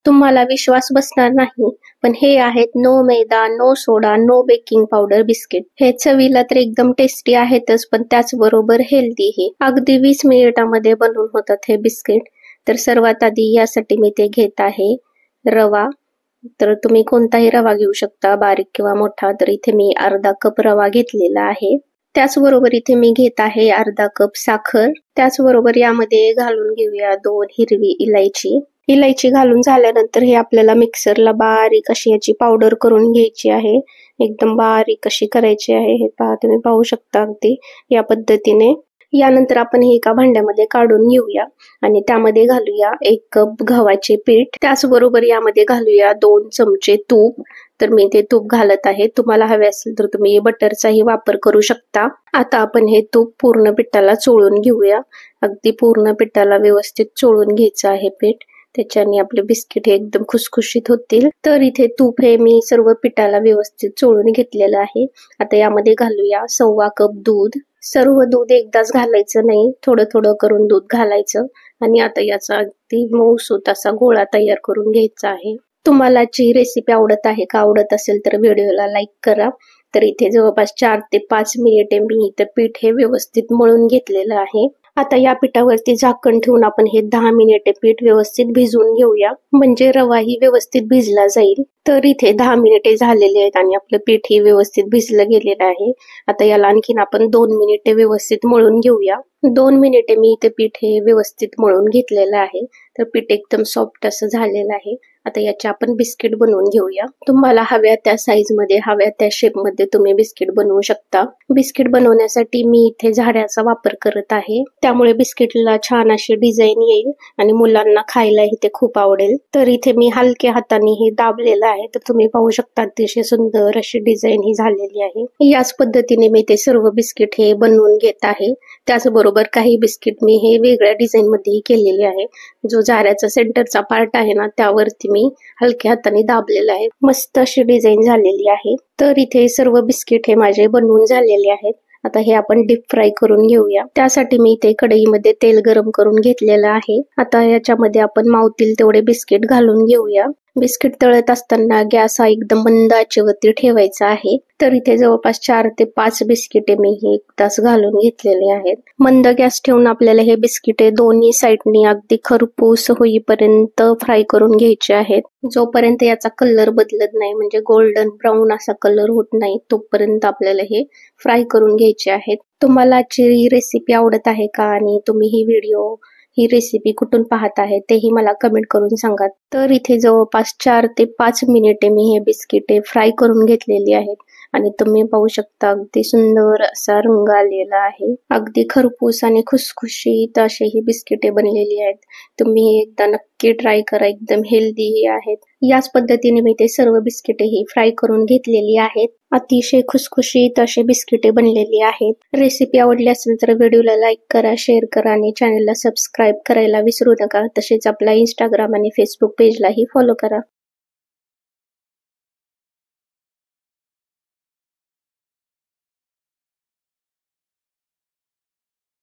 तुम्हाला विश्वास बसणार नाही, पण हे आहेत नो मैदा, नो सोडा, नो बेकिंग पावडर बिस्किट. हे चवीला तर एकदम टेस्टी आहेतच, पण त्याचबरोबर हेल्दी हे. अगदी 20 मिनिटांमध्ये बनवून होतात हे बिस्किट. तर सर्वात आधी यासाठी मी ते घेत आहे रवा. तर तुम्ही कोणताही रवा घेऊ शकता, बारीक किंवा मोठा. तर इथे मी अर्धा कप रवा घेतलेला आहे. त्याचबरोबर इथे मी घेत आहे अर्धा कप साखर. त्याचबरोबर यामध्ये घालून घेऊया 2 हिरवी इलायची. इलायची घालून झाल्यानंतर हे आपल्याला मिक्सरला बारीक अशी याची पावडर करून घ्यायची आहे. एकदम बारीक अशी करायची आहे. हे पहा, तुम्ही पाहू शकता अगदी या पद्धतीने. यानंतर आपण हे एका भांड्यामध्ये काढून घेऊया आणि त्यामध्ये घालूया 1 कप गव्हाचे पीठ. त्याचबरोबर यामध्ये घालूया 2 चमचे तूप. तर मी ते तूप घालत आहे. तुम्हाला हवे असेल तर तुम्ही बटरचाही वापर करू शकता. आता आपण हे तूप पूर्ण पिठाला चोळून घेऊया. अगदी पूर्ण पिठाला व्यवस्थित चोळून घ्यायचं आहे पीठ. त्याच्याने आपले बिस्किट हे एकदम खुसखुशीत होतील. तर इथे तूप हे मी सर्व पिठाला व्यवस्थित चोळून घेतलेलं आहे. आता यामध्ये घालूया 1.25 कप दूध. सर्व दूध एकदाच घालायचं नाही, थोडं थोडं करून दूध घालायचं आणि आता याचा अगदी मऊसूत असा गोळा तयार करून घ्यायचा आहे. तुम्हाला जी रेसिपी आवडत आहे का? आवडत असेल तर व्हिडिओला लाईक करा. तर इथे जवळपास 4 ते 5 मिनिटे मी इथं पीठ हे व्यवस्थित मळून घेतलेलं आहे. आता या पिठावरती झाकण ठेवून आपण हे 10 मिनिटे पीठ व्यवस्थित भिजवून घेऊया, म्हणजे रवाही व्यवस्थित भिजला जाईल. तर इथे 10 मिनिटे झालेले आहेत आणि आपलं पीठही व्यवस्थित भिजलं गेलेलं आहे. आता याला आणखीन आपण 2 मिनिटे व्यवस्थित मळून घेऊया. 2 मिनिटे मी इथे पीठ हे व्यवस्थित मळून घेतलेलं आहे. तर पीठ एकदम सॉफ्ट असं झालेलं आहे. आता याचे आपण बिस्किट बनवून घेऊया. तुम्हाला हव्या त्या साईज मध्ये, हव्या त्या शेप मध्ये तुम्ही बिस्किट बनवू शकता. बिस्किट बनवण्यासाठी मी इथे झाड्याचा वापर करत आहे, त्यामुळे बिस्किटला छान अशी डिझाईन येईल आणि मुलांना खायलाही ते खूप आवडेल. तर इथे मी हलक्या हाताने हे दाबलेलं आहे. तर तुम्ही पाहू शकता अतिशय सुंदर अशी डिझाईन ही झालेली आहे. याच पद्धतीने मी ते सर्व बिस्किट हे बनवून घेत आहे. त्याचबरोबर काही बिस्किट मी हे वेगळ्या डिझाईन मध्ये केलेले आहे. जो झाऱ्याचा सेंटरचा पार्ट आहे ना, त्यावरती मी हलक्या हाताने दाबलेला आहे. मस्त अशी डिझाईन झालेली आहे. तर इथे सर्व बिस्किट हे माझे बनवून झालेले आहेत. आता हे आपण डीप फ्राय करून घेऊया. त्यासाठी मी इथे कढईमध्ये तेल गरम करून घेतलेलं आहे. आता याच्यामध्ये आपण मावतील तेवढे बिस्किट घालून घेऊया. बिस्किट तळत असताना गॅस हा एकदम मंद आचेवरती ठेवायचा आहे. तर इथे जवळपास 4 ते 5 बिस्किटे मी हे एकदाच घालून घेतलेले आहेत. मंद गॅस ठेवून आपल्याला हे बिस्किटे दोन्ही साईडनी अगदी खरपूस होईपर्यंत फ्राय करून घ्यायचे आहेत. जोपर्यंत याचा कलर बदलत नाही, म्हणजे गोल्डन ब्राऊन असा कलर होत नाही, तोपर्यंत आपल्याला हे फ्राय करून घ्यायचे आहेत. तुम्हाला आजची रेसिपी आवडत आहे का? आणि तुम्ही ही रेसिपी कुठून पाहत आहे तेही मला कमेंट करून सांगा. तर इथे जवळपास 4 ते 5 मिनिटे मी हे बिस्किटे फ्राय करून घेतलेली आहेत आणि तुम्ही पाहू शकता अगदी सुंदर असा रंग आलेला आहे. अगदी खरपूस आणि खुसखुशीत असे ही बिस्किटे बनलेली आहेत. तुम्ही एकदा नक्की ट्राय करा, एकदम हेल्दी आहेत. याच पद्धतीने मी ते सर्व बिस्किटे ही फ्राय करून घेतलेली आहेत. अतिशय खुसखुशीत असे बिस्किटे बनलेली आहेत. रेसिपी आवडली असेल तर व्हिडिओला लाईक करा, शेअर करा आणि चॅनलला सबस्क्राईब करायला विसरू नका. तसेच आपला इंस्टाग्राम आणि फेसबुक पेजलाही फॉलो करा.